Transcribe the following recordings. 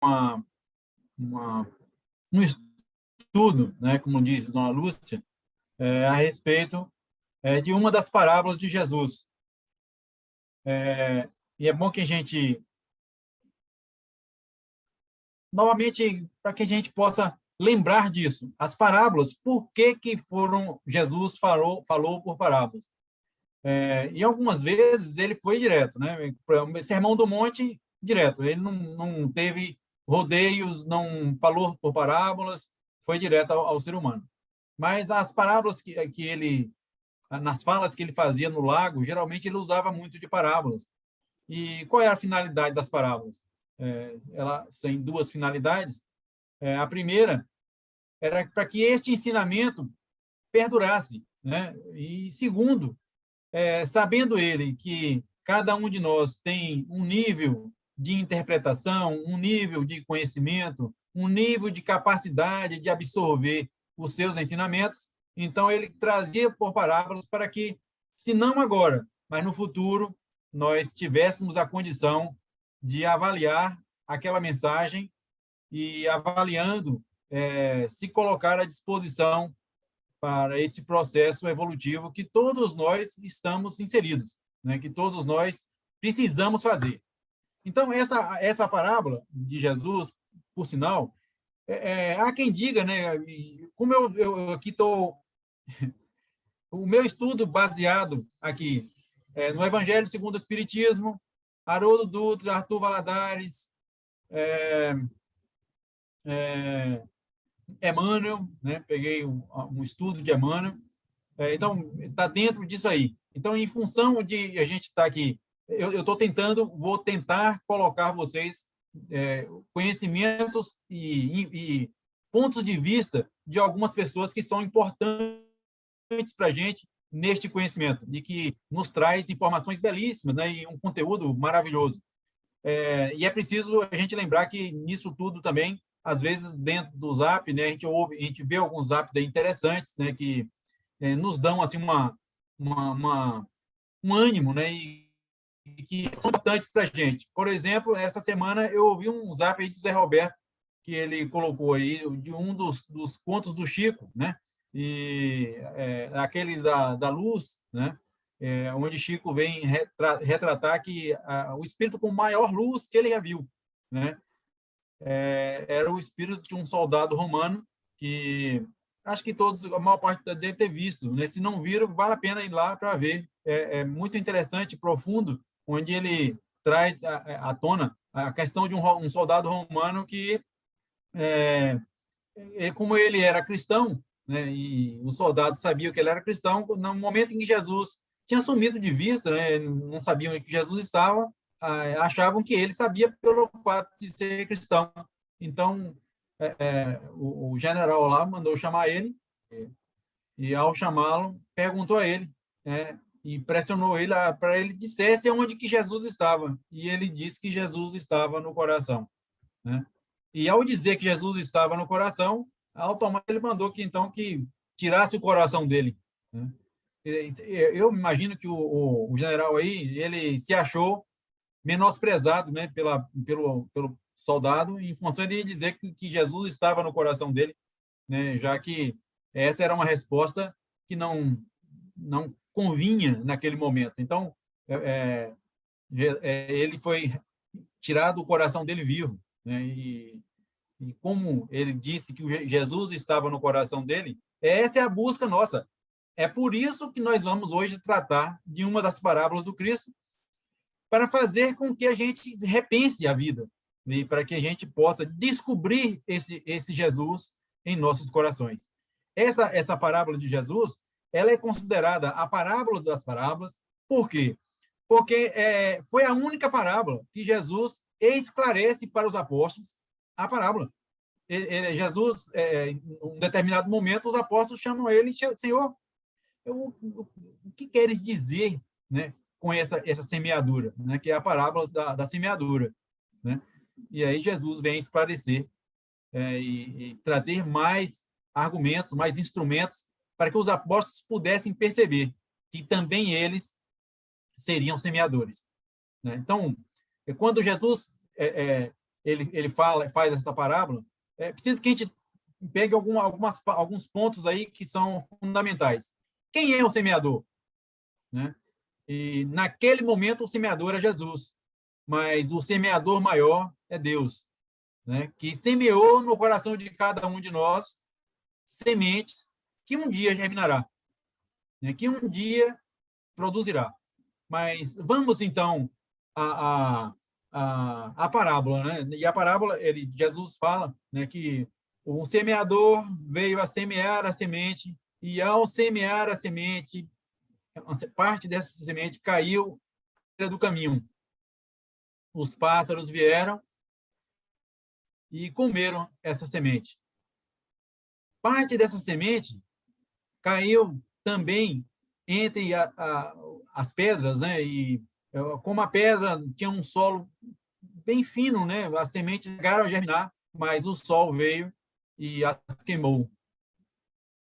uma, uma, um estudo, né, como diz Dona Lúcia, a respeito de uma das parábolas de Jesus. E é bom que a gente, novamente, para que a gente possa lembrar disso. As parábolas, por que foram, Jesus falou por parábolas? E algumas vezes ele foi direto, né? Sermão do Monte, direto. Ele não teve rodeios, não falou por parábolas, foi direto ao ser humano. Mas as parábolas que ele, nas falas que ele fazia no lago, geralmente ele usava muito de parábolas. E qual é a finalidade das parábolas? Ela tem duas finalidades. A primeira era para que este ensinamento perdurasse, né? E segundo, sabendo ele que cada um de nós tem um nível de interpretação, um nível de conhecimento, um nível de capacidade de absorver os seus ensinamentos, então ele trazia por parábolas para que, se não agora, mas no futuro, nós tivéssemos a condição de avaliar aquela mensagem e, avaliando, se colocar à disposição para esse processo evolutivo que todos nós estamos inseridos, né? Que todos nós precisamos fazer. Então, essa parábola de Jesus, por sinal, há quem diga, né? Como eu aqui estou... O meu estudo baseado aqui no Evangelho segundo o Espiritismo, Haroldo Dutra, Arthur Valadares, Emmanuel, né? Peguei um estudo de Emmanuel. Então, está dentro disso aí. Então, em função de a gente estar aqui, vou tentar colocar vocês conhecimentos e pontos de vista de algumas pessoas que são importantes para a gente neste conhecimento e que nos traz informações belíssimas, né, e um conteúdo maravilhoso. E é preciso a gente lembrar que nisso tudo também, às vezes, dentro do Zap, né, a gente vê alguns Zaps aí interessantes, né, que nos dão assim um ânimo, né, e que são importantes para a gente. Por exemplo, essa semana eu ouvi um Zap aí de Zé Roberto, que ele colocou aí de um dos contos do Chico, né, e aquele da luz, né, onde Chico vem retratar que o espírito com maior luz que ele já viu, né, era o espírito de um soldado romano que acho que todos, a maior parte deve ter visto, né? Se não viram, vale a pena ir lá para ver. É muito interessante, profundo, onde ele traz à tona a questão de um soldado romano que, como ele era cristão, né? E o soldado sabia que ele era cristão, no momento em que Jesus tinha sumido de vista, né? Não sabiam em que Jesus estava, achavam que ele sabia pelo fato de ser cristão. Então, o general lá mandou chamar ele, e ao chamá-lo, perguntou a ele, e pressionou ele para ele dissesse onde que Jesus estava. E ele disse que Jesus estava no coração, né? E ao dizer que Jesus estava no coração, automaticamente ele mandou que tirasse o coração dele, né? Eu imagino que o general aí, ele se achou menosprezado, né, pelo soldado, em função de dizer que Jesus estava no coração dele, né, já que essa era uma resposta que não convinha naquele momento. Então, ele foi tirado o coração dele vivo, né, e como ele disse que Jesus estava no coração dele, essa é a busca nossa. É por isso que nós vamos hoje tratar de uma das parábolas do Cristo, para fazer com que a gente repense a vida, e para que a gente possa descobrir esse Jesus em nossos corações. Essa parábola de Jesus, ela é considerada a parábola das parábolas. Por quê? Porque foi a única parábola que Jesus esclarece para os apóstolos a parábola. Jesus, em um determinado momento, os apóstolos chamam ele, Senhor, o que queres dizer, né, com essa semeadura, né, que é a parábola da semeadura, né? E aí Jesus vem esclarecer e trazer mais argumentos, mais instrumentos para que os apóstolos pudessem perceber que também eles seriam semeadores, né? Então, quando Jesus ele faz essa parábola, é preciso que a gente pegue alguns pontos aí que são fundamentais. Quem é o semeador? Né? E naquele momento o semeador é Jesus, mas o semeador maior é Deus, né? Que semeou no coração de cada um de nós sementes que um dia germinará, né? Que um dia produzirá. Mas vamos então à parábola, né? E a parábola, Jesus fala, né, que o semeador veio a semear a semente, e ao semear a semente, parte dessa semente caiu do caminho. Os pássaros vieram e comeram essa semente. Parte dessa semente caiu também entre as pedras, né? E como a pedra tinha um solo bem fino, né? As sementes chegaram a germinar, mas o sol veio e as queimou.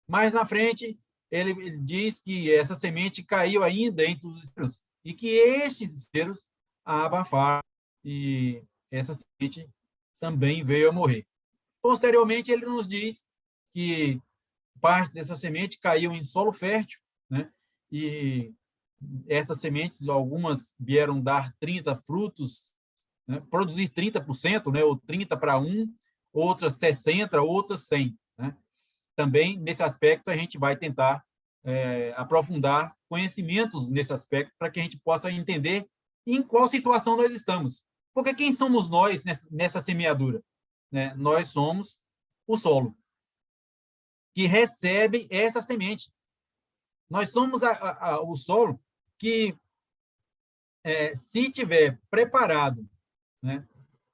Mais na frente, ele diz que essa semente caiu ainda entre os espinhos e que estes espinhos a abafaram e essa semente também veio a morrer. Posteriormente, ele nos diz que parte dessa semente caiu em solo fértil, né? E essas sementes, algumas vieram dar 30 frutos, né? Produzir 30%, né? Ou 30 para 1, outras 60, outras 100, né? Também, nesse aspecto, a gente vai tentar aprofundar conhecimentos nesse aspecto para que a gente possa entender em qual situação nós estamos. Porque quem somos nós nessa semeadura? Né? Nós somos o solo, que recebe essa semente. Nós somos o solo que, se tiver preparado, né,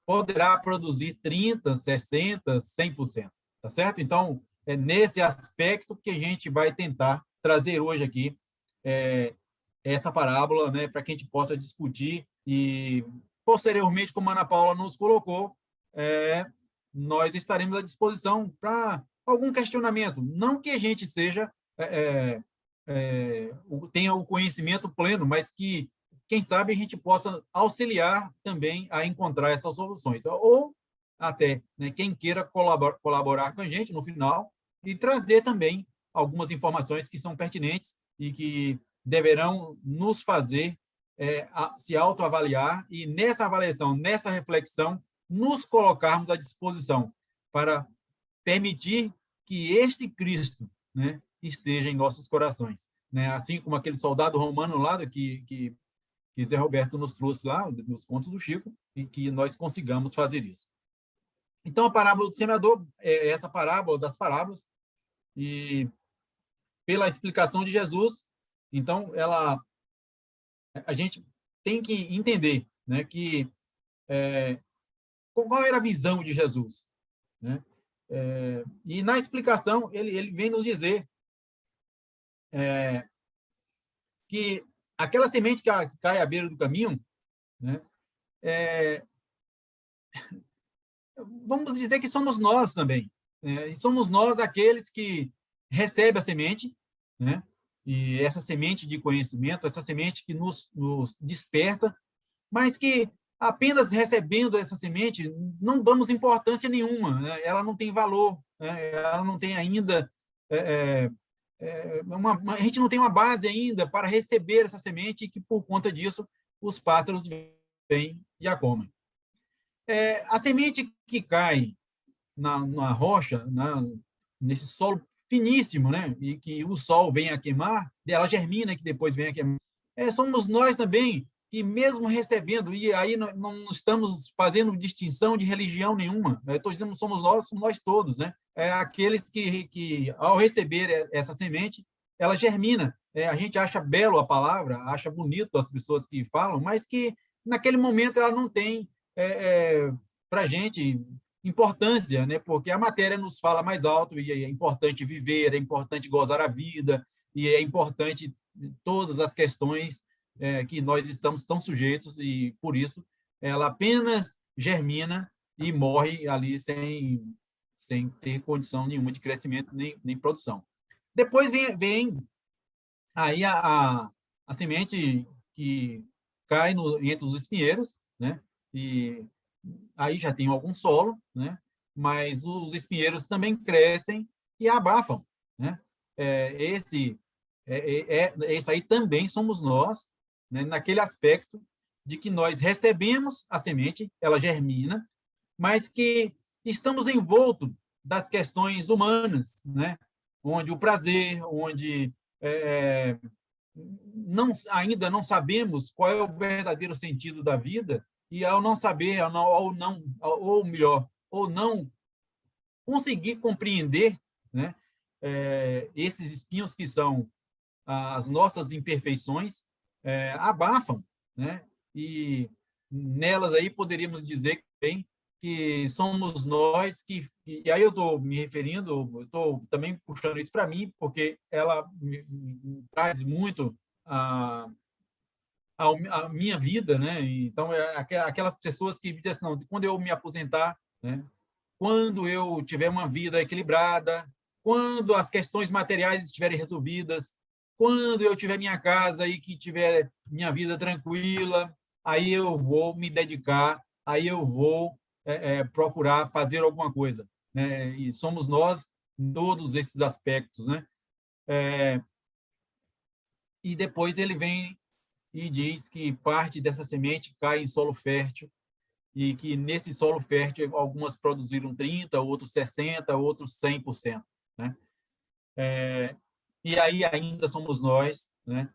poderá produzir 30, 60, 100%. Tá certo? Então, é nesse aspecto que a gente vai tentar trazer hoje aqui essa parábola, né, para que a gente possa discutir e, posteriormente, como a Ana Paula nos colocou, nós estaremos à disposição para algum questionamento. Não que a gente seja tenha o conhecimento pleno, mas que, quem sabe, a gente possa auxiliar também a encontrar essas soluções. Ou até, né, quem queira colaborar com a gente no final e trazer também algumas informações que são pertinentes e que deverão nos fazer se autoavaliar e, nessa avaliação, nessa reflexão, nos colocarmos à disposição para permitir que este Cristo, né, esteja em nossos corações. Né? Assim como aquele soldado romano lá que Zé Roberto nos trouxe lá, nos contos do Chico, e que nós consigamos fazer isso. Então, a parábola do semeador é essa parábola das parábolas, e pela explicação de Jesus, então, a gente tem que entender, né, que qual era a visão de Jesus, né? E na explicação, ele vem nos dizer que aquela semente que cai à beira do caminho, né, vamos dizer que somos nós também. E somos nós aqueles que recebem a semente, né? E essa semente de conhecimento, essa semente que nos desperta, mas que apenas recebendo essa semente não damos importância nenhuma, né? Ela não tem valor, né? Ela não tem ainda a gente não tem uma base ainda para receber essa semente e que, por conta disso, os pássaros vêm e a comem. A semente que cai na rocha, nesse solo finíssimo, né, e que o sol vem a queimar, ela germina, que depois vem a queimar. Somos nós também que, mesmo recebendo, e aí não estamos fazendo distinção de religião nenhuma, estou dizendo somos nós todos, né? Aqueles que, ao receber essa semente, ela germina. A gente acha belo a palavra, acha bonito as pessoas que falam, mas que, naquele momento, ela não tem, para a gente, importância, né? Porque a matéria nos fala mais alto e é importante viver, é importante gozar a vida, e é importante todas as questões que nós estamos tão sujeitos, e, por isso, ela apenas germina e morre ali sem ter condição nenhuma de crescimento nem produção. Depois vem aí a semente que cai entre os espinheiros, né? E aí já tem algum solo, né? Mas os espinheiros também crescem e abafam, né? Esse esse aí também somos nós, né? Naquele aspecto de que nós recebemos a semente, ela germina, mas que estamos envoltos das questões humanas, né? Onde o prazer, onde ainda não sabemos qual é o verdadeiro sentido da vida, e ao não saber, ou melhor, ou não conseguir compreender, né, esses espinhos que são as nossas imperfeições, abafam, né? E nelas aí poderíamos dizer bem que somos nós e aí eu estou me referindo, estou também puxando isso para mim, porque ela me traz muito a, a minha vida, né? Então, aquelas pessoas que dizem assim, não, quando eu me aposentar, né? Quando eu tiver uma vida equilibrada, quando as questões materiais estiverem resolvidas, quando eu tiver minha casa e que tiver minha vida tranquila, aí eu vou me dedicar, aí eu vou procurar fazer alguma coisa, né? E somos nós em todos esses aspectos, né? E depois ele vem e diz que parte dessa semente cai em solo fértil e que nesse solo fértil algumas produziram 30, outros 60, outros 100%, né? E aí ainda somos nós, né?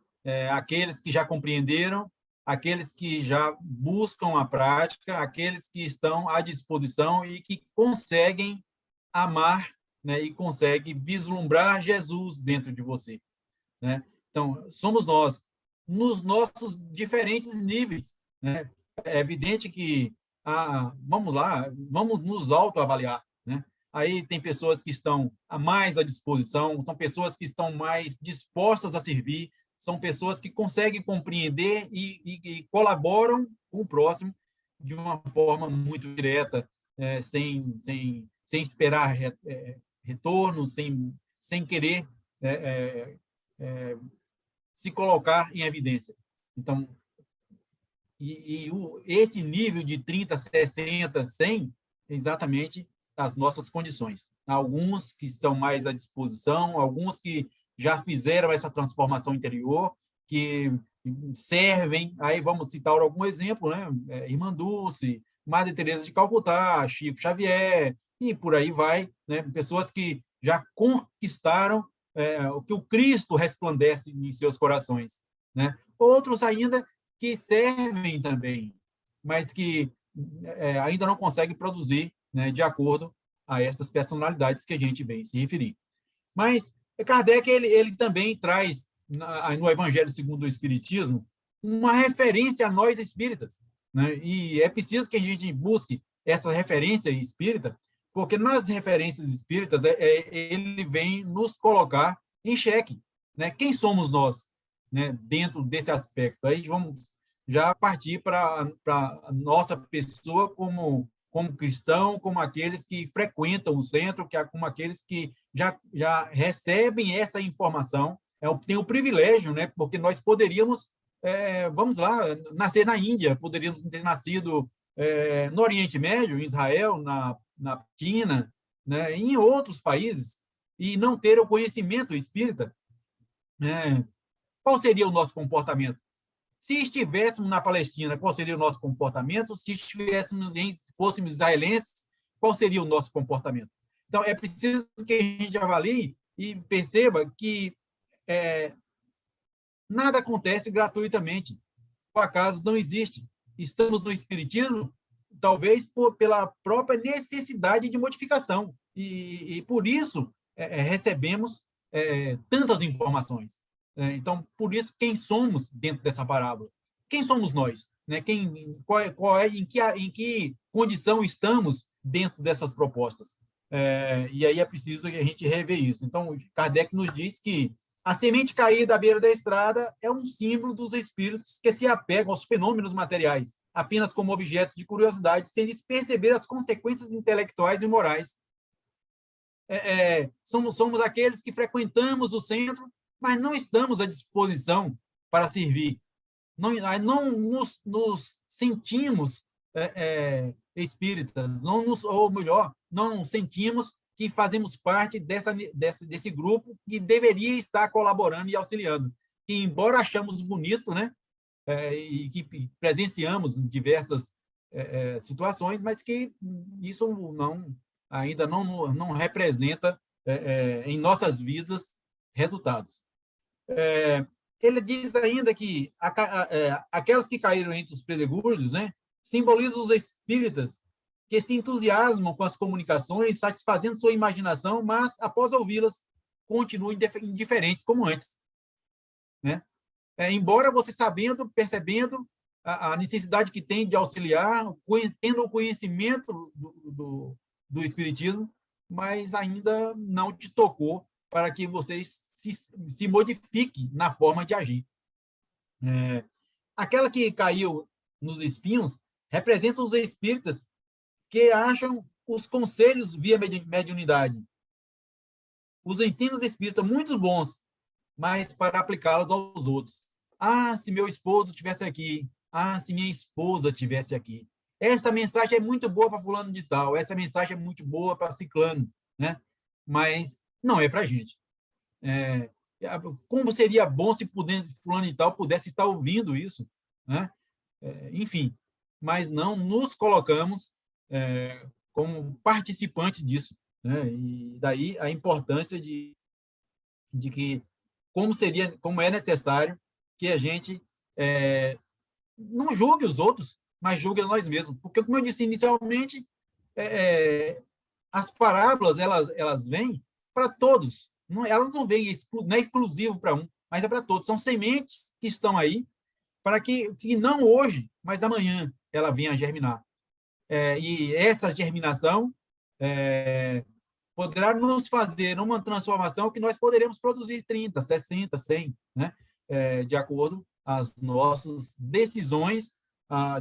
Aqueles que já compreenderam, aqueles que já buscam a prática, aqueles que estão à disposição e que conseguem amar, né? E conseguem vislumbrar Jesus dentro de você, né? Então, somos nós, nos nossos diferentes níveis, né? É evidente que, vamos lá, vamos nos autoavaliar, né? Aí tem pessoas que estão mais à disposição, são pessoas que estão mais dispostas a servir, são pessoas que conseguem compreender e colaboram com o próximo de uma forma muito direta, sem esperar retorno, sem querer é, é, se colocar em evidência. Então, esse nível de 30, 60, 100 é exatamente as nossas condições. Alguns que estão mais à disposição, alguns que já fizeram essa transformação interior, que servem, aí vamos citar algum exemplo, né? Irmã Dulce, Madre Teresa de Calcutá, Chico Xavier, e por aí vai, né? Pessoas que já conquistaram o que o Cristo resplandece em seus corações, né? Outros ainda que servem também, mas que ainda não conseguem produzir, né, de acordo a essas personalidades que a gente vem se referir. Mas Kardec ele também traz no Evangelho segundo o Espiritismo uma referência a nós espíritas, né? E é preciso que a gente busque essa referência espírita, porque nas referências espíritas ele vem nos colocar em xeque, né? Quem somos nós, né? Dentro desse aspecto. Aí vamos já partir para a nossa pessoa como cristão, como aqueles que frequentam o centro, como aqueles que já recebem essa informação, tem o privilégio, né? Porque nós poderíamos, vamos lá, nascer na Índia, poderíamos ter nascido no Oriente Médio, em Israel, na China, né? Em outros países, e não ter o conhecimento espírita, né? Qual seria o nosso comportamento? Se estivéssemos na Palestina, qual seria o nosso comportamento? Se fôssemos israelenses, qual seria o nosso comportamento? Então, é preciso que a gente avalie e perceba que nada acontece gratuitamente. O acaso não existe. Estamos no Espiritismo, talvez pela própria necessidade de modificação. E por isso recebemos tantas informações. Então, por isso, quem somos dentro dessa parábola? Quem somos nós? Né? Em que condição estamos dentro dessas propostas? E aí é preciso que a gente rever isso. Então, Kardec nos diz que a semente caída à beira da estrada é um símbolo dos espíritos que se apegam aos fenômenos materiais, apenas como objeto de curiosidade, sem lhes perceber as consequências intelectuais e morais. Somos aqueles que frequentamos o centro, mas não estamos à disposição para servir. Não nos sentimos espíritas, ou melhor, não sentimos que fazemos parte desse grupo que deveria estar colaborando e auxiliando. Que, embora achamos bonito, né, e que presenciamos em diversas situações, mas que isso ainda não representa em nossas vidas resultados. Ele diz ainda que aquelas que caíram entre os pedregulhos, né, simbolizam os espíritas que se entusiasmam com as comunicações, satisfazendo sua imaginação, mas, após ouvi-las, continuam indiferentes como antes, né? Embora você percebendo a necessidade que tem de auxiliar, tendo o conhecimento do Espiritismo, mas ainda não te tocou para que você se modifique na forma de agir. Aquela que caiu nos espinhos representa os espíritas que acham os conselhos via mediunidade, os ensinos espíritas muito bons, mas para aplicá-los aos outros. Ah, se meu esposo estivesse aqui. Ah, se minha esposa estivesse aqui. Essa mensagem é muito boa para fulano de tal. Essa mensagem é muito boa para ciclano, né? Mas não é para a gente. Como seria bom se fulano de tal pudesse estar ouvindo isso, né? Enfim, mas não nos colocamos como participantes disso, né? E daí a importância de que como é necessário que a gente não julgue os outros, mas julgue a nós mesmos. Porque, como eu disse inicialmente, as parábolas, elas vêm para todos. Elas não vêm, não é exclusivo para um, mas é para todos. São sementes que estão aí para que não hoje, mas amanhã, ela venha a germinar. E essa germinação poderá nos fazer uma transformação que nós poderemos produzir 30, 60, 100, né? De acordo às nossas decisões,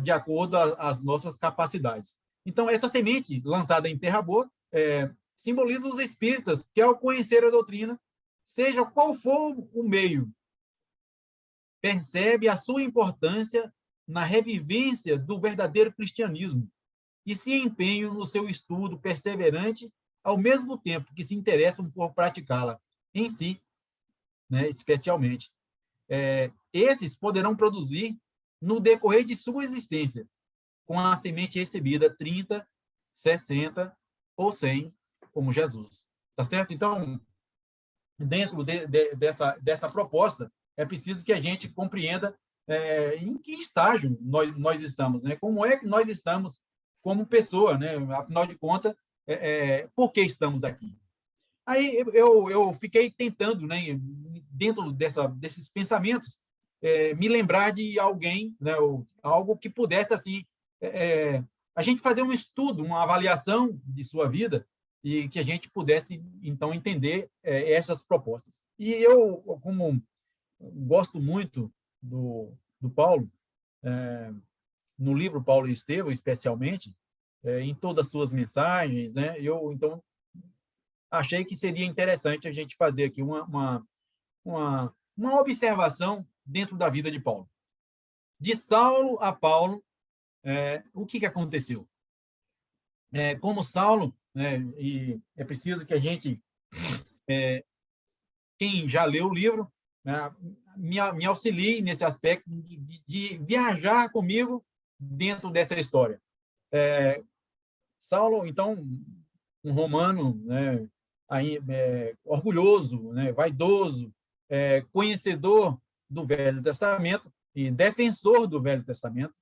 de acordo às nossas capacidades. Então, essa semente lançada em terra boa simboliza os espíritas que, ao conhecer a doutrina, seja qual for o meio, percebe a sua importância na revivência do verdadeiro cristianismo e se empenham no seu estudo perseverante, ao mesmo tempo que se interessam por praticá-la em si, né, especialmente. Esses poderão produzir, no decorrer de sua existência, com a semente recebida 30, 60 ou 100, como Jesus. Tá certo? Então, dentro dessa proposta, é preciso que a gente compreenda em que estágio nós estamos, né? Como é que nós estamos como pessoa, né? Afinal de contas, por que estamos aqui? Aí eu fiquei tentando, né, dentro desses pensamentos, me lembrar de alguém, né, algo que pudesse, assim, a gente fazer um estudo, uma avaliação de sua vida e que a gente pudesse, então, entender essas propostas. E eu, como gosto muito do Paulo, no livro Paulo e Estevão, especialmente, em todas as suas mensagens, né, então, achei que seria interessante a gente fazer aqui uma observação dentro da vida de Paulo. De Saulo a Paulo, o que aconteceu? Como Saulo, e é preciso que a gente, quem já leu o livro, né, me auxilie nesse aspecto de viajar comigo dentro dessa história. Saulo, então, um romano, né, orgulhoso, né, vaidoso, conhecedor do Velho Testamento e defensor do Velho Testamento,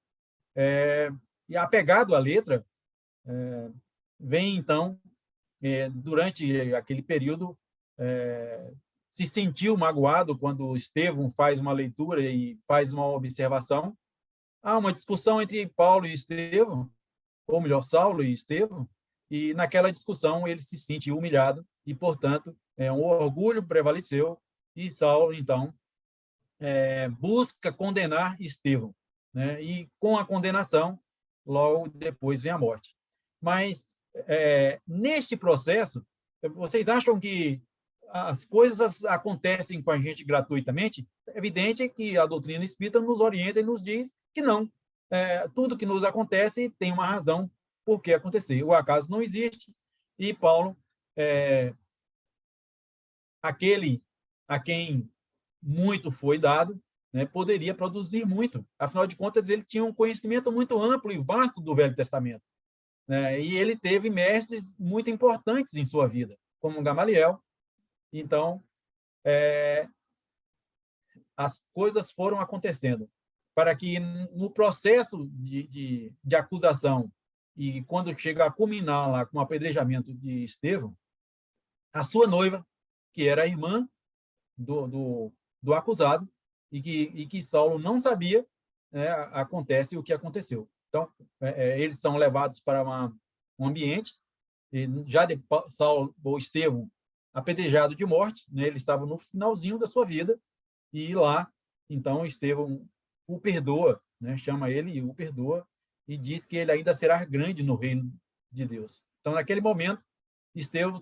e apegado à letra, vem, então, durante aquele período, se sentiu magoado quando Estevão faz uma leitura e faz uma observação. Há uma discussão entre Paulo e Estevão, ou melhor, Saulo e Estevão, e naquela discussão ele se sente humilhado e, portanto, um orgulho prevaleceu e Saulo, então, busca condenar Estevão, né? E com a condenação, logo depois vem a morte. Mas, neste processo, vocês acham que as coisas acontecem com a gente gratuitamente? É evidente que a doutrina espírita nos orienta e nos diz que não. Tudo que nos acontece tem uma razão por que acontecer. O acaso não existe, e Paulo, aquele a quem muito foi dado, né, poderia produzir muito. Afinal de contas, ele tinha um conhecimento muito amplo e vasto do Velho Testamento, né, e ele teve mestres muito importantes em sua vida, como Gamaliel. Então, as coisas foram acontecendo para que, no processo de acusação, e quando chega a culminar lá com o apedrejamento de Estevão, a sua noiva, que era a irmã do acusado, e que Saulo não sabia, né, acontece o que aconteceu. Então, eles são levados para um ambiente, e já de Saulo, ou Estevão, apedrejado de morte, né, ele estava no finalzinho da sua vida, e lá, então, Estevão o perdoa, né, chama ele e o perdoa, e diz que ele ainda será grande no reino de Deus. Então, naquele momento, Estevão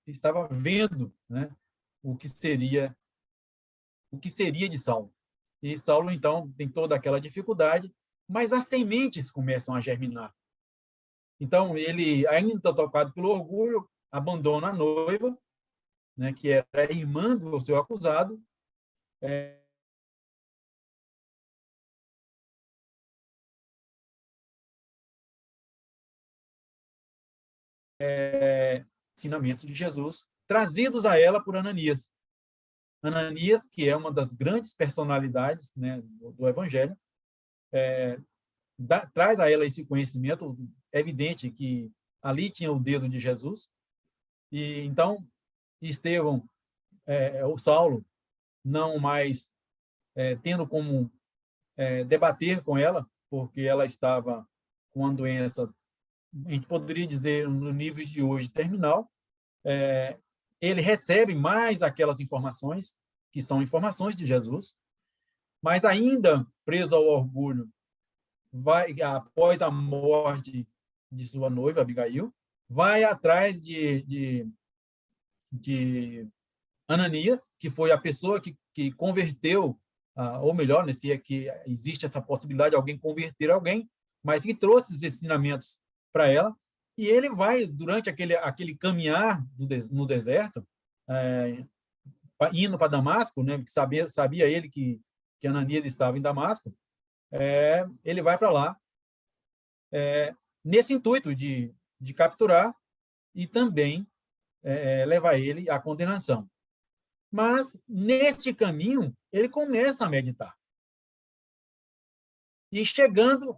estava vendo, né, o que seria de Saulo. E Saulo, então, tem toda aquela dificuldade, mas as sementes começam a germinar. Então, ele, ainda tocado pelo orgulho, abandona a noiva, né, que era a irmã do seu acusado, ensinamentos de Jesus, trazidos a ela por Ananias. Ananias, que é uma das grandes personalidades, né, do Evangelho, traz a ela esse conhecimento. É evidente que ali tinha o dedo de Jesus, e então Estevão, o Saulo, não mais tendo como debater com ela, porque ela estava com uma doença, a gente poderia dizer, no nível de hoje, terminal. Ele recebe mais aquelas informações, que são informações de Jesus, mas ainda preso ao orgulho, vai, após a morte de sua noiva, Abigail, vai atrás de Ananias, que foi a pessoa que converteu, ou melhor, né, se é que existe essa possibilidade de alguém converter alguém, mas que trouxe esses ensinamentos para ela, e ele vai, durante aquele caminhar no deserto, indo para Damasco, né, que sabia ele que Ananias estava em Damasco, ele vai para lá, nesse intuito de capturar e também levar ele à condenação. Mas, neste caminho, ele começa a meditar. E chegando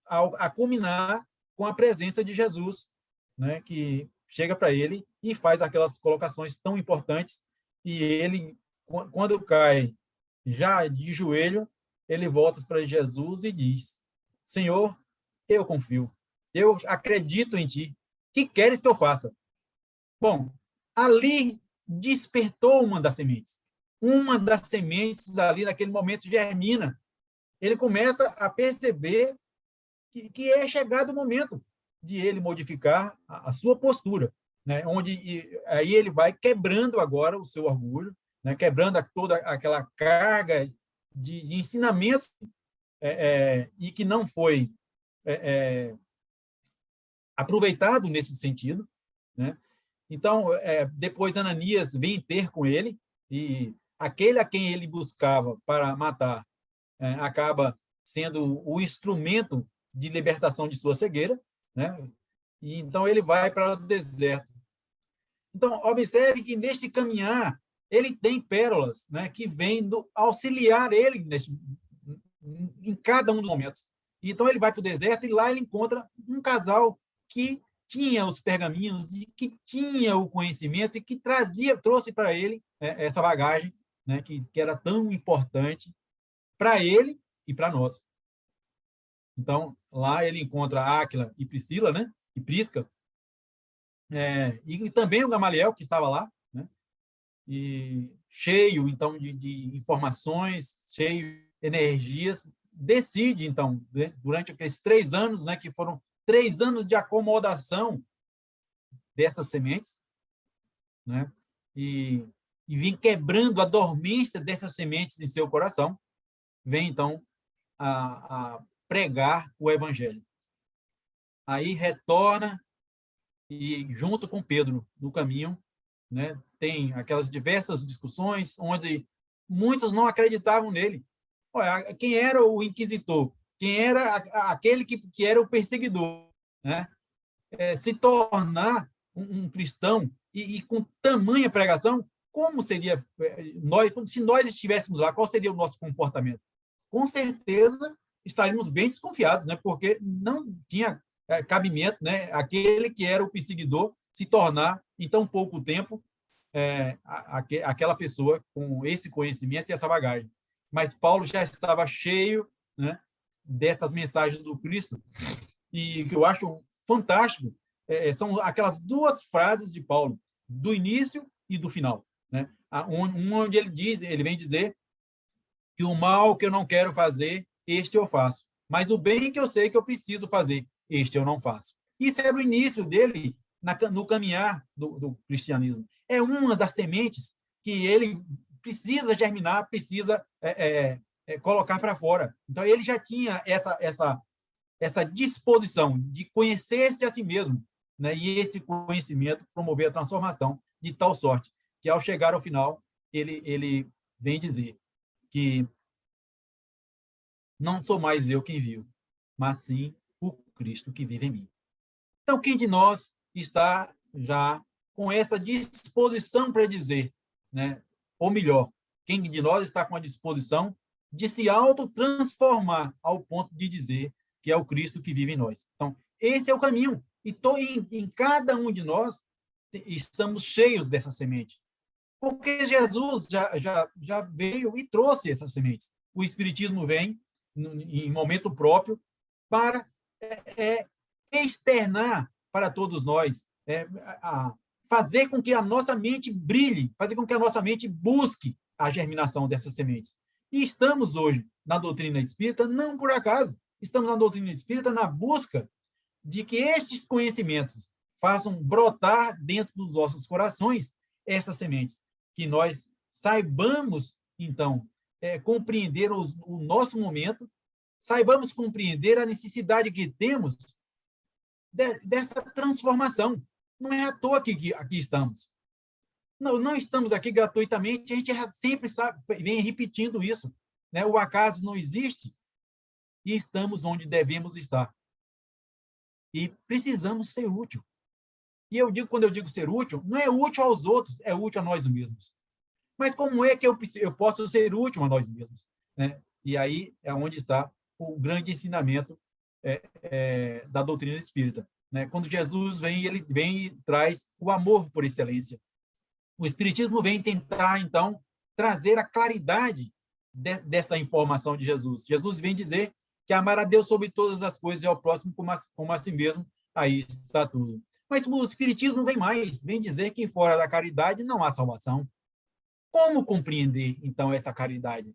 a culminar com a presença de Jesus, né, que chega para ele e faz aquelas colocações tão importantes, e ele, quando cai já de joelho, ele volta para Jesus e diz: Senhor, eu confio, eu acredito em ti, que queres que eu faça? Bom, ali despertou uma das sementes. Uma das sementes ali, naquele momento, germina. Ele começa a perceber que é chegado o momento de ele modificar a sua postura, né? Aí ele vai quebrando agora o seu orgulho, né? Quebrando toda aquela carga de ensinamento, e que não foi aproveitado nesse sentido, né? Então, depois Ananias vem ter com ele, e aquele a quem ele buscava para matar acaba sendo o instrumento de libertação de sua cegueira, né? E então ele vai para o deserto. Então, observe que neste caminhar ele tem pérolas, né, que vêm auxiliar ele em cada um dos momentos. Então ele vai para o deserto e lá ele encontra um casal que tinha os pergaminhos e que tinha o conhecimento e que trouxe para ele essa bagagem, né, que era tão importante para ele e para nós. Então, lá ele encontra Áquila e Priscila, né, e Prisca, e também o Gamaliel, que estava lá, né, e cheio, então, de informações, cheio de energias, decide, então, durante aqueles 3 anos, né, que foram 3 anos de acomodação dessas sementes, né, e vem quebrando a dormência dessas sementes em seu coração, vem, então, a pregar o Evangelho. aí retorna e, junto com Pedro, no caminho, né, tem aquelas diversas discussões onde muitos não acreditavam nele. Olha, quem era o inquisitor? Quem era aquele que era o perseguidor? Né? Se tornar um cristão e com tamanha pregação, como seria nós, se nós estivéssemos lá, qual seria o nosso comportamento? Com certeza estaríamos bem desconfiados, né? Porque não tinha cabimento, né? Aquele que era o perseguidor se tornar em tão pouco tempo aquela pessoa com esse conhecimento e essa bagagem. Mas Paulo já estava cheio, né, dessas mensagens do Cristo, e o que eu acho fantástico são aquelas duas frases de Paulo, do início e do final, né? Onde ele vem dizer que o mal que eu não quero fazer, este eu faço, mas o bem que eu sei que eu preciso fazer, este eu não faço. Isso era o início dele no caminhar do cristianismo. É uma das sementes que ele precisa germinar, precisa colocar para fora. Então, ele já tinha essa disposição de conhecer-se a si mesmo, né? E esse conhecimento promover a transformação de tal sorte que, ao chegar ao final, ele vem dizer que não sou mais eu quem vivo, mas sim o Cristo que vive em mim. Então, quem de nós está já com essa disposição para dizer, né? Ou melhor, quem de nós está com a disposição de se autotransformar ao ponto de dizer que é o Cristo que vive em nós. Então, esse é o caminho. E em cada um de nós estamos cheios dessa semente. Porque Jesus já veio e trouxe essas sementes. O Espiritismo vem, em momento próprio, para externar para todos nós, fazer com que a nossa mente brilhe, fazer com que a nossa mente busque a germinação dessas sementes. E estamos hoje na doutrina espírita, não por acaso, estamos na doutrina espírita na busca de que estes conhecimentos façam brotar dentro dos nossos corações essas sementes, que nós saibamos, então, compreender o nosso momento, saibamos compreender a necessidade que temos dessa transformação. Não é à toa que aqui estamos. Não estamos aqui gratuitamente, a gente sempre vem repetindo isso. Né? O acaso não existe e estamos onde devemos estar. E precisamos ser útil. E quando eu digo ser útil, não é útil aos outros, é útil a nós mesmos. Mas como é que eu posso ser útil a nós mesmos? Né? E aí é onde está o grande ensinamento da doutrina espírita. Né? Quando Jesus vem, ele vem e traz o amor por excelência. O Espiritismo vem tentar, então, trazer a claridade dessa informação de Jesus. Jesus vem dizer que amar a Deus sobre todas as coisas e ao próximo como a si mesmo, aí está tudo. Mas o Espiritismo vem mais, vem dizer que fora da caridade não há salvação. Como compreender, então, essa caridade?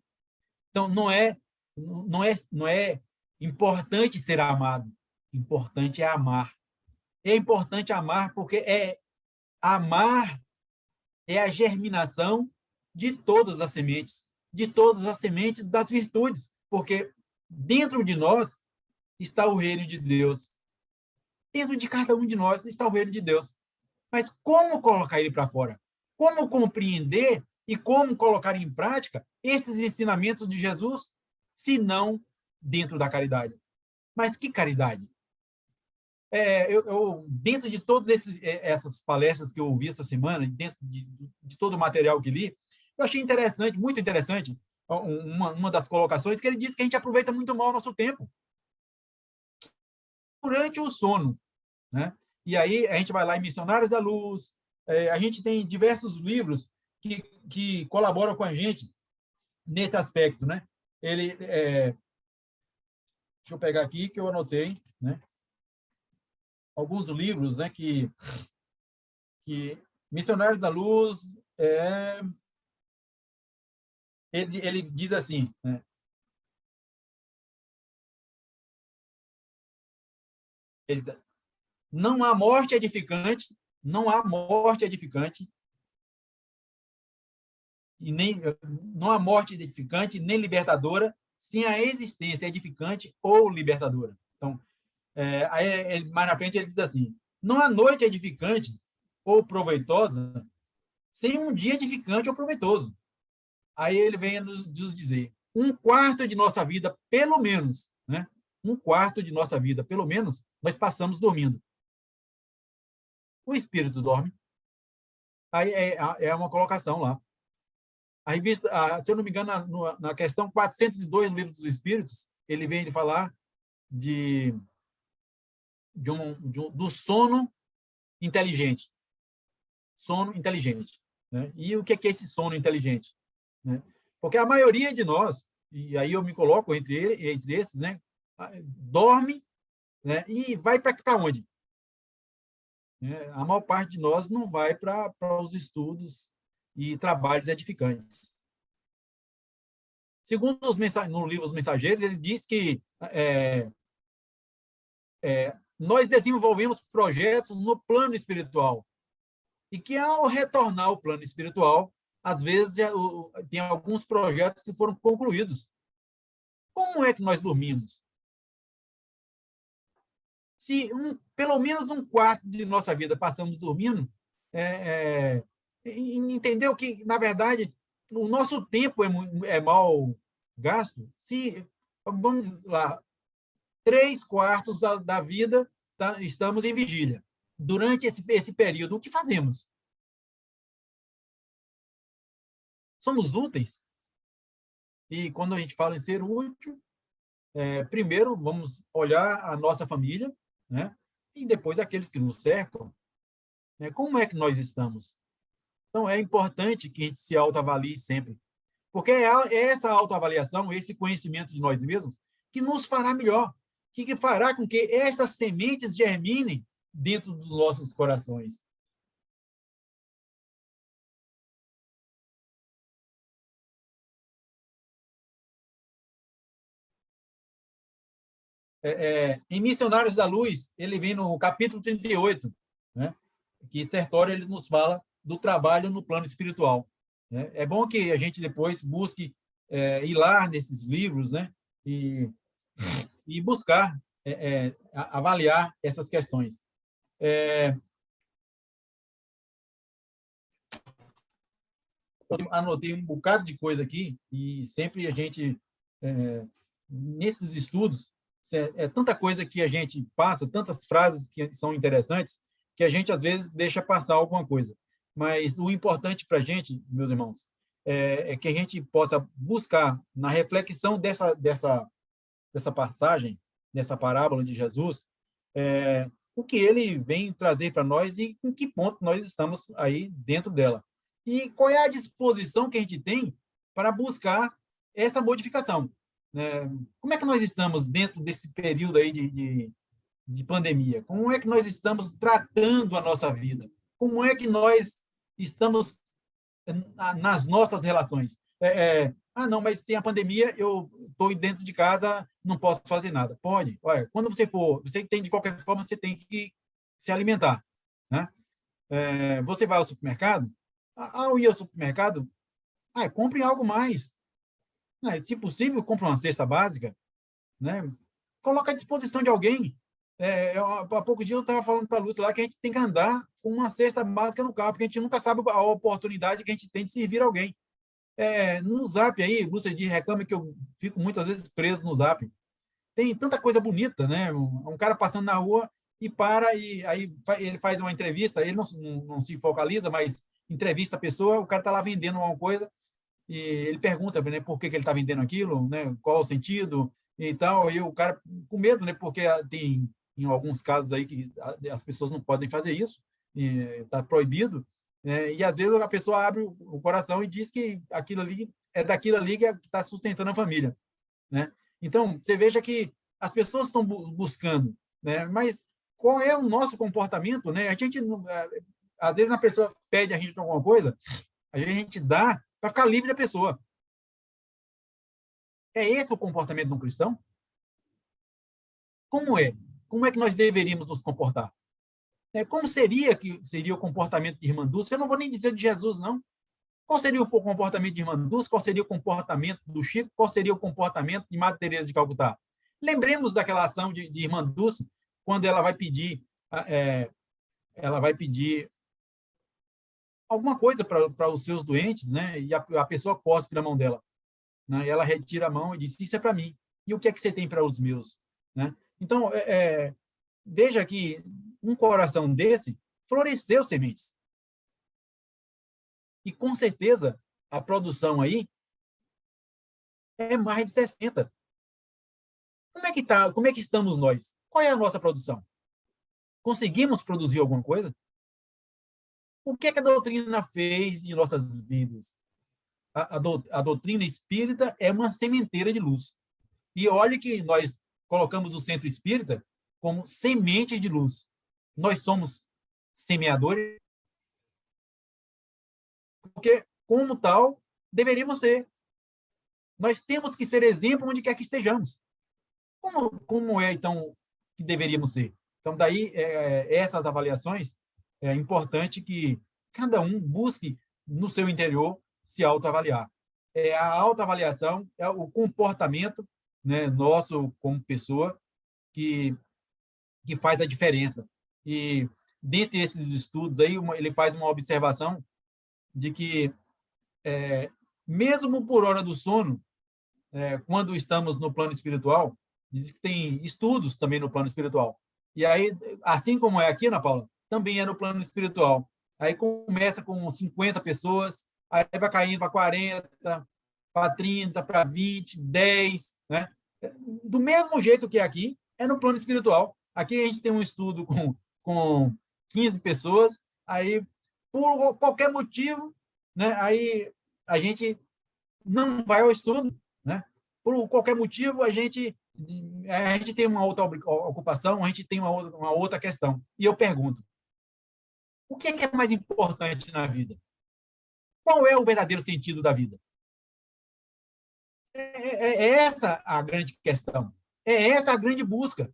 Então, não é importante ser amado, importante é amar. É importante amar porque amar é a germinação de todas as sementes das virtudes, porque dentro de nós está o reino de Deus. Dentro de cada um de nós está o reino de Deus. Mas como colocar ele para fora? Como compreender e como colocar em prática esses ensinamentos de Jesus, se não dentro da caridade? Mas que caridade? Dentro de todas essas palestras que eu ouvi essa semana, dentro de todo o material que li, eu achei interessante, muito interessante, uma das colocações que ele disse que a gente aproveita muito mal o nosso tempo durante o sono, né? E aí a gente vai lá em Missionários da Luz, a gente tem diversos livros que colaboram com a gente nesse aspecto, né? Deixa eu pegar aqui que eu anotei, né? Alguns livros, né? Que Missionários da Luz, ele diz assim, né? Ele diz, não há morte edificante, não há morte edificante, e nem não há morte edificante nem libertadora sem a existência edificante ou libertadora. Então, Mais na frente ele diz assim: não há noite edificante ou proveitosa sem um dia edificante ou proveitoso. Aí ele vem nos dizer: um quarto de nossa vida, pelo menos, né? Um quarto de nossa vida, pelo menos, nós passamos dormindo. O espírito dorme. Aí é uma colocação lá. A revista, se eu não me engano, na questão 402 do Livro dos Espíritos, ele vem de falar do sono inteligente. Sono inteligente. Né? E o que é esse sono inteligente? Né? Porque a maioria de nós, e aí eu me coloco entre esses, né? Dorme, né? E vai para onde? A maior parte de nós não vai para os estudos e trabalhos edificantes. Segundo no livro Os Mensageiros, ele diz que nós desenvolvemos projetos no plano espiritual e que, ao retornar ao plano espiritual, às vezes tem alguns projetos que foram concluídos. Como é que nós dormimos? Se pelo menos um quarto de nossa vida passamos dormindo, entendeu que, na verdade, o nosso tempo é mal gasto? Se, vamos lá, 3/4 da vida estamos em vigília. Durante esse período, o que fazemos? Somos úteis? E quando a gente fala em ser útil, primeiro vamos olhar a nossa família, né? E depois aqueles que nos cercam. Né? Como é que nós estamos? Então, é importante que a gente se autoavalie sempre. Porque é essa autoavaliação, esse conhecimento de nós mesmos, que nos fará melhor, que fará com que essas sementes germinem dentro dos nossos corações. Em Missionários da Luz, ele vem no capítulo 38, né? Que Sertório ele nos fala do trabalho no plano espiritual. Né? É bom que a gente depois busque ir lá nesses livros, né? E buscar avaliar essas questões. Eu anotei um bocado de coisa aqui e sempre a gente, nesses estudos, tanta coisa que a gente passa, tantas frases que são interessantes, que a gente, às vezes, deixa passar alguma coisa. Mas o importante para a gente, meus irmãos, é que a gente possa buscar, na reflexão dessa passagem, dessa parábola de Jesus, o que ele vem trazer para nós e em que ponto nós estamos aí dentro dela. E qual é a disposição que a gente tem para buscar essa modificação. Né? Como é que nós estamos dentro desse período aí de pandemia? Como é que nós estamos tratando a nossa vida? Como é que nós estamos nas nossas relações? Não, mas tem a pandemia, eu estou dentro de casa, não posso fazer nada. Pode. Olha, quando você tem, de qualquer forma, você tem que se alimentar. Né? Você vai ao supermercado, ao ir ao supermercado, compre algo mais. Se possível, compre uma cesta básica, né? Coloca à disposição de alguém. Há poucos dias eu estava falando para a Lúcia lá que a gente tem que andar com uma cesta básica no carro, porque a gente nunca sabe a oportunidade que a gente tem de servir alguém. No Zap aí, Lúcia reclama que eu fico muitas vezes preso no Zap. Tem tanta coisa bonita, né? Um cara passando na rua e para, e aí ele faz uma entrevista, ele não se focaliza, mas entrevista a pessoa, o cara está lá vendendo uma coisa, e ele pergunta, né, por que ele está vendendo aquilo, né, qual o sentido e tal, e o cara com medo, né, porque tem em alguns casos aí que as pessoas não podem fazer isso, está proibido, né, e às vezes a pessoa abre o coração e diz que aquilo ali é daquilo ali que está sustentando a família, né? Então, você veja que as pessoas estão buscando, né, mas qual é o nosso comportamento, né? A gente, às vezes a pessoa pede a gente alguma coisa, a gente dá para ficar livre da pessoa. É esse o comportamento de um cristão? Como é? Como é que nós deveríamos nos comportar? Como seria o comportamento de Irmã Dulce? Eu não vou nem dizer de Jesus, não. Qual seria o comportamento de Irmã Dulce? Qual seria o comportamento do Chico? Qual seria o comportamento de Madre Teresa de Calcutá? Lembremos daquela ação de Irmã Dulce, quando ela vai pedir alguma coisa para os seus doentes, né? E a pessoa cospe na mão dela, né? E ela retira a mão e diz: isso é para mim. E o que é que você tem para os meus, né? Então, veja que um coração desse floresceu sementes. E com certeza a produção aí é mais de 60. Como é que tá? Como é que estamos nós? Qual é a nossa produção? Conseguimos produzir alguma coisa? O que é que a doutrina fez de nossas vidas? A doutrina espírita é uma sementeira de luz. E olhe que nós colocamos o centro espírita como sementes de luz. Nós somos semeadores, porque, como tal, deveríamos ser. Nós temos que ser exemplo onde quer que estejamos. Como é, então, que deveríamos ser? Então, daí, essas avaliações, é importante que cada um busque, no seu interior, se autoavaliar. A autoavaliação é o comportamento, né, nosso como pessoa que, que faz a diferença. E, dentre esses estudos, aí, ele faz uma observação de que, mesmo por hora do sono, quando estamos no plano espiritual, diz que tem estudos também no plano espiritual. E aí, assim como é aqui, Ana Paula, também é no plano espiritual. Aí começa com 50 pessoas, aí vai caindo para 40, para 30, para 20, 10, né? Do mesmo jeito que é aqui, é no plano espiritual. Aqui a gente tem um estudo com 15 pessoas, aí, por qualquer motivo, né, aí a gente não vai ao estudo, né? Por qualquer motivo, a gente tem uma outra ocupação, a gente tem uma outra questão. E eu pergunto, o que é mais importante na vida? Qual é o verdadeiro sentido da vida? É essa a grande questão. É essa a grande busca.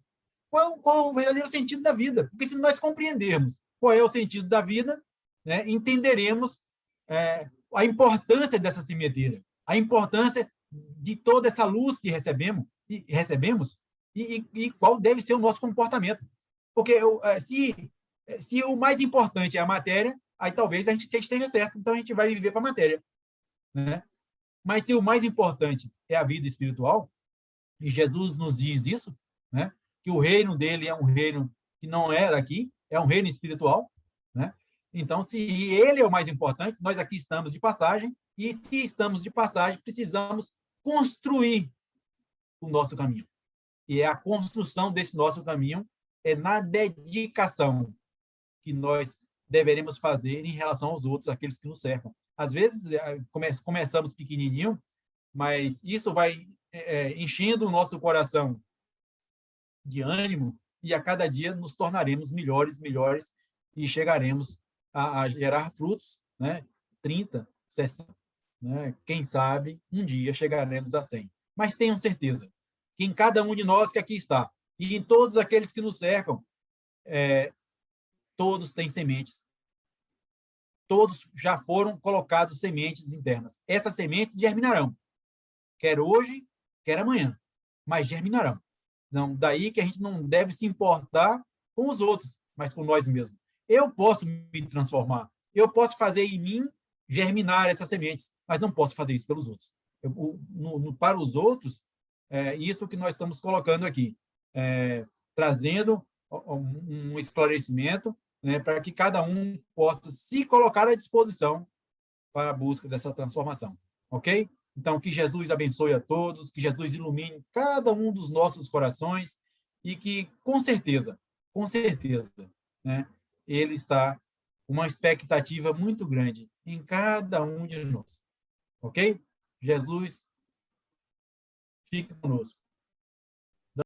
Qual o verdadeiro sentido da vida? Porque se nós compreendermos qual é o sentido da vida, né, entenderemos a importância dessa sementeira, a importância de toda essa luz que recebemos e qual deve ser o nosso comportamento. Porque se o mais importante é a matéria, aí talvez a gente esteja certo, então a gente vai viver para a matéria, né? Mas se o mais importante é a vida espiritual, e Jesus nos diz isso, né? Que o reino dele é um reino que não é daqui, é um reino espiritual, né? Então, se ele é o mais importante, nós aqui estamos de passagem, e se estamos de passagem, precisamos construir o nosso caminho. E a construção desse nosso caminho é na dedicação que nós deveremos fazer em relação aos outros, aqueles que nos cercam. Às vezes, começamos pequenininho, mas isso vai enchendo o nosso coração de ânimo e a cada dia nos tornaremos melhores, melhores e chegaremos a gerar frutos, né? 30, 60, né? Quem sabe um dia chegaremos a 100. Mas tenham certeza que em cada um de nós que aqui está e em todos aqueles que nos cercam, todos têm sementes. Todos já foram colocados sementes internas. Essas sementes germinarão, quer hoje, quer amanhã, mas germinarão. Não, daí que a gente não deve se importar com os outros, mas com nós mesmos. Eu posso me transformar, eu posso fazer em mim germinar essas sementes, mas não posso fazer isso pelos outros. Para os outros, isso que nós estamos colocando aqui, trazendo um esclarecimento, né, para que cada um possa se colocar à disposição para a busca dessa transformação. Ok? Então, que Jesus abençoe a todos, que Jesus ilumine cada um dos nossos corações e que, com certeza, né, ele está com uma expectativa muito grande em cada um de nós. Ok? Jesus, fique conosco.